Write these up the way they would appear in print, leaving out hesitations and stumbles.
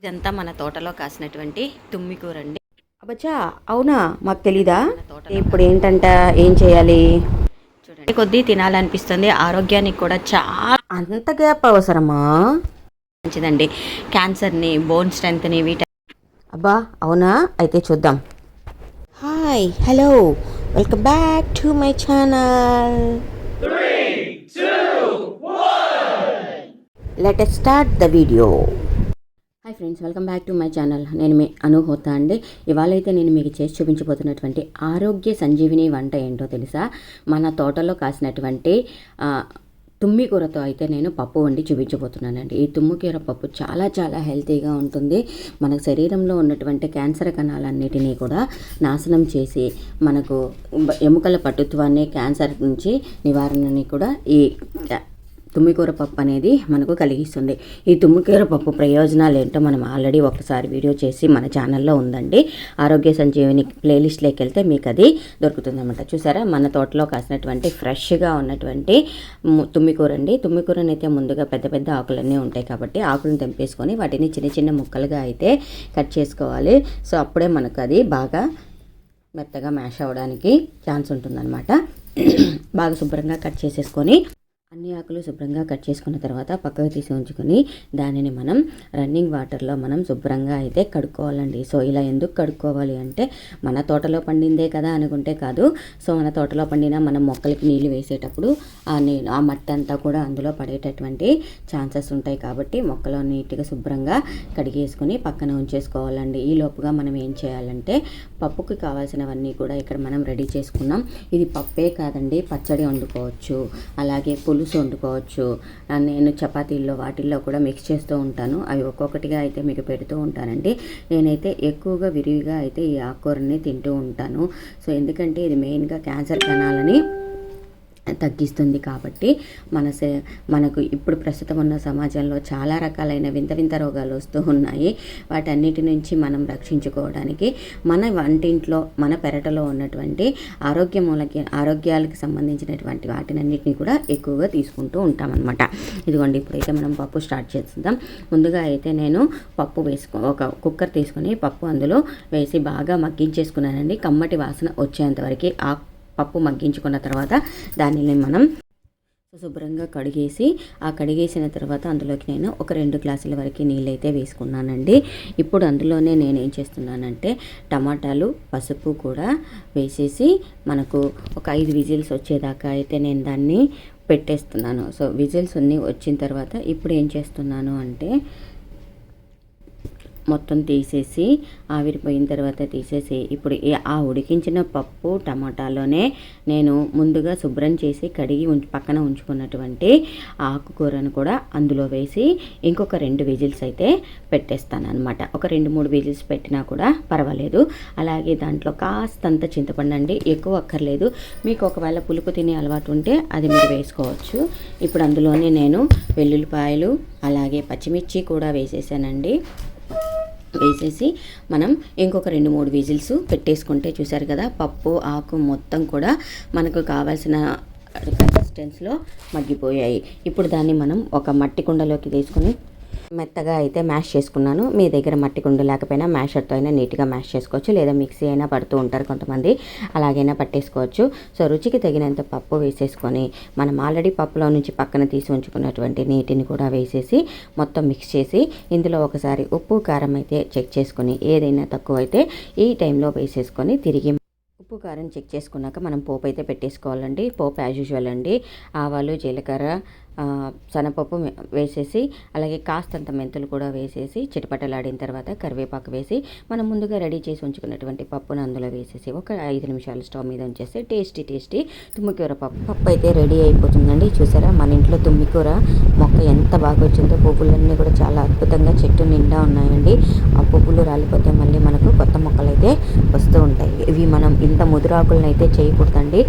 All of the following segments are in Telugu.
ఇదంతా మన తోటలో కాసినటువంటి తుమ్మి కూర అండి. అబ్బచ్చా, అవునా? మాకు తెలీదా? మన తోటలో ఇప్పుడు ఏంటంట, ఏం చేయాలి? చూడండి, కొద్దీ తినాలనిపిస్తుంది. ఆరోగ్యానికి కూడా చాలా అంత గ్యాప్ అవసరమా? మంచిదండి. క్యాన్సర్ని, బోన్ స్ట్రెంత్ని, అబ్బా, అవునా? అయితే చూద్దాం. Hi, hello, welcome back to my channel. Let us start the video. Hi friends, welcome back to my channel. నేను మీ అనుహోతా అండి. ఇవాళ అయితే నేను మీకు చేసి చూపించబోతున్నటువంటి ఆరోగ్య సంజీవిని వంట ఏంటో తెలుసా? మన తోటలో కాసినటువంటి తుమ్మి కూరతో అయితే నేను పప్పు వండి చూపించబోతున్నానండి. ఈ తుమ్మికూర పప్పు చాలా చాలా హెల్తీగా ఉంటుంది. మన శరీరంలో ఉన్నటువంటి క్యాన్సర్ కణాలన్నిటినీ కూడా నాశనం చేసి మనకు ఎముకల పటుత్వాన్ని, క్యాన్సర్ నుంచి నివారణని కూడా ఈ తుమ్మికూర పప్పు అనేది మనకు కలిగిస్తుంది. ఈ తుమ్మికూర పప్పు ప్రయోజనాలు ఏంటో మనం ఆల్రెడీ ఒకసారి వీడియో చేసి మన ఛానల్లో ఉందండి. ఆరోగ్య సంజీవిని ప్లేలిస్ట్లోకి వెళ్తే మీకు అది దొరుకుతుందన్నమాట. చూసారా, మన తోటలో కాసినటువంటి ఫ్రెష్గా ఉన్నటువంటి తుమ్మికూర అండి. తుమ్మికూరని అయితే ముందుగా పెద్ద పెద్ద ఆకులన్నీ ఉంటాయి కాబట్టి ఆకులను తెంపేసుకొని వాటిని చిన్న చిన్న ముక్కలుగా అయితే కట్ చేసుకోవాలి. సో అప్పుడే మనకు అది బాగా మెత్తగా మ్యాష్ అవ్వడానికి ఛాన్స్ ఉంటుందన్నమాట. బాగా శుభ్రంగా కట్ చేసేసుకొని అన్ని ఆకులు శుభ్రంగా కట్ చేసుకున్న తర్వాత పక్కకు తీసి ఉంచుకొని దానిని మనం రన్నింగ్ వాటర్లో మనం శుభ్రంగా అయితే కడుక్కోవాలండి. సో ఇలా ఎందుకు కడుక్కోవాలి అంటే, మన తోటలో పండిందే కదా అనుకుంటే కాదు. సో మన తోటలో పండిన మనం మొక్కలకి నీళ్ళు వేసేటప్పుడు ఆ మట్టి అంతా కూడా అందులో పడేటటువంటి ఛాన్సెస్ ఉంటాయి కాబట్టి మొక్కలో నీట్గా శుభ్రంగా కడిగేసుకొని పక్కన ఉంచేసుకోవాలండి. ఈ లోపుగా మనం ఏం చేయాలంటే, పప్పుకి కావాల్సినవన్నీ కూడా ఇక్కడ మనం రెడీ చేసుకున్నాం. ఇది పప్పే కాదండి, పచ్చడి వండుకోవచ్చు, అలాగే పులుసు వండుకోవచ్చు. నేను చపాతీల్లో వాటిల్లో కూడా మిక్స్ చేస్తూ ఉంటాను. అవి ఒక్కొక్కటిగా అయితే మీకు పెడుతూ ఉంటానండి. నేనైతే ఎక్కువగా విరివిగా అయితే ఈ ఆకుకూరని తింటూ ఉంటాను. సో ఎందుకంటే ఇది మెయిన్గా క్యాన్సర్ కణాలని తగ్గిస్తుంది కాబట్టి మనకు ఇప్పుడు ప్రస్తుతం ఉన్న సమాజంలో చాలా రకాలైన వింత వింత రోగాలు వస్తూ ఉన్నాయి. వాటన్నిటి నుంచి మనం రక్షించుకోవడానికి మన వంటింట్లో, మన పెరటలో ఉన్నటువంటి ఆరోగ్యాలకు సంబంధించినటువంటి వాటినన్నిటిని కూడా ఎక్కువగా తీసుకుంటూ ఉంటామన్నమాట. ఇదిగోండి, ఇప్పుడైతే మనం పప్పు స్టార్ట్ చేద్దాం. ముందుగా అయితే నేను పప్పు ఒక కుక్కర్ తీసుకొని పప్పు అందులో వేసి బాగా మగ్గించేసుకున్నానండి. కమ్మటి వాసన వచ్చేంతవరకు పప్పు మగ్గించుకున్న తర్వాత దానిని మనం శుభ్రంగా కడిగేసిన తర్వాత అందులోకి నేను ఒక 2 గ్లాసుల వరకు నీళ్ళు అయితే వేసుకున్నానండి. ఇప్పుడు అందులోనే నేను ఏం చేస్తున్నానంటే, టమాటాలు, పసుపు కూడా వేసేసి మనకు ఒక 5 విజిల్స్ వచ్చేదాకా అయితే నేను దాన్ని పెట్టేస్తున్నాను. సో విజిల్స్ అన్నీ వచ్చిన తర్వాత ఇప్పుడు ఏం చేస్తున్నాను అంటే, మొత్తం తీసేసి ఆవిరిపోయిన తర్వాత తీసేసి ఇప్పుడు ఆ ఉడికించిన పప్పు టమాటాలోనే నేను ముందుగా శుభ్రం చేసి కడిగి పక్కన ఉంచుకున్నటువంటి ఆకుకూరను కూడా అందులో వేసి ఇంకొక 2 విజిల్స్ అయితే పెట్టేస్తాను అనమాట. ఒక 2-3 విజిల్స్ పెట్టినా కూడా పర్వాలేదు. అలాగే దాంట్లో కాస్తంత చింతపండు అండి, ఎక్కువ అక్కర్లేదు. మీకు ఒకవేళ పులుపు తినే అలవాటు ఉంటే అది మీరు వేసుకోవచ్చు. ఇప్పుడు అందులోనే నేను వెల్లుల్లిపాయలు అలాగే పచ్చిమిర్చి కూడా వేసేసానండి. వేసేసి మనం ఇంకొక 2-3 విజిల్స్ పెట్టేసుకుంటే, చూసారు కదా, పప్పు ఆకు మొత్తం కూడా మనకు కావాల్సిన కన్సిస్టెన్సీలో మగ్గిపోయాయి. ఇప్పుడు దాన్ని మనం ఒక మట్టి కుండలోకి తీసుకొని మెత్తగా అయితే మ్యాష్ చేసుకున్నాను. మీ దగ్గర మట్టి కుండ లేకపోయినా మ్యాషర్తో అయినా నీట్గా మ్యాష్ చేసుకోవచ్చు, లేదా మిక్సీ అయినా పడుతూ ఉంటారు కొంతమంది, అలాగైనా పట్టేసుకోవచ్చు. సో రుచికి తగినంత పప్పు వేసేసుకొని మనం ఆల్రెడీ పప్పులో నుంచి పక్కన తీసి ఉంచుకున్నటువంటి నీటిని కూడా వేసేసి మొత్తం మిక్స్ చేసి ఇందులో ఒకసారి ఉప్పు కారం అయితే చెక్ చేసుకొని ఏదైనా తక్కువైతే ఈ టైంలో వేసేసుకొని తిరిగి ఉప్పు కారం చెక్ చేసుకున్నాక మనం పోపు అయితే పెట్టేసుకోవాలండి. పోపు యాజ్ యూజువల్ అండి, ఆవాలు, జీలకర్ర, శనగపప్పు వేసేసి అలాగే కాస్తంత మెంతులు కూడా వేసేసి చిటపటలాడిన తర్వాత కరివేపాకు వేసి మనం ముందుగా రెడీ చేసి ఉంచుకున్నటువంటి పప్పును అందులో వేసేసి ఒక 5 నిమిషాలు స్టవ్ మీద ఉంచేస్తే టేస్టీ తుమ్మికూర పప్పు అయితే రెడీ అయిపోతుందండి. చూసారా, మన ఇంట్లో తుమ్మికూర మొక్క ఎంత బాగా వచ్చిందో, పువ్వులన్నీ కూడా చాలా అద్భుతంగా చెట్టు నిండా ఉన్నాయండి. ఆ పువ్వులు రాలిపోతే మళ్ళీ మనకు కొత్త మొక్కలు అయితే వస్తూ ఉంటాయి. ఇవి మనం ఇంత ముదురాకులను అయితే చేయకూడదండి.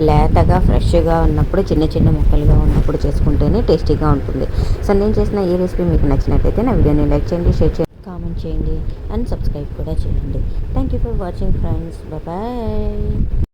లేతగా ఫ్రెష్గా ఉన్నప్పుడు, చిన్న చిన్న మొక్కలుగా ఉన్నప్పుడు చేసుకుంటేనే టేస్టీగా ఉంటుంది. సో నేను చేసిన ఈ రెసిపీ మీకు నచ్చినట్లయితే నా వీడియోని లైక్ చేయండి, షేర్ చేయండి, కామెంట్ చేయండి అండ్ సబ్స్క్రైబ్ కూడా చేయండి. Thank you for watching friends. Bye.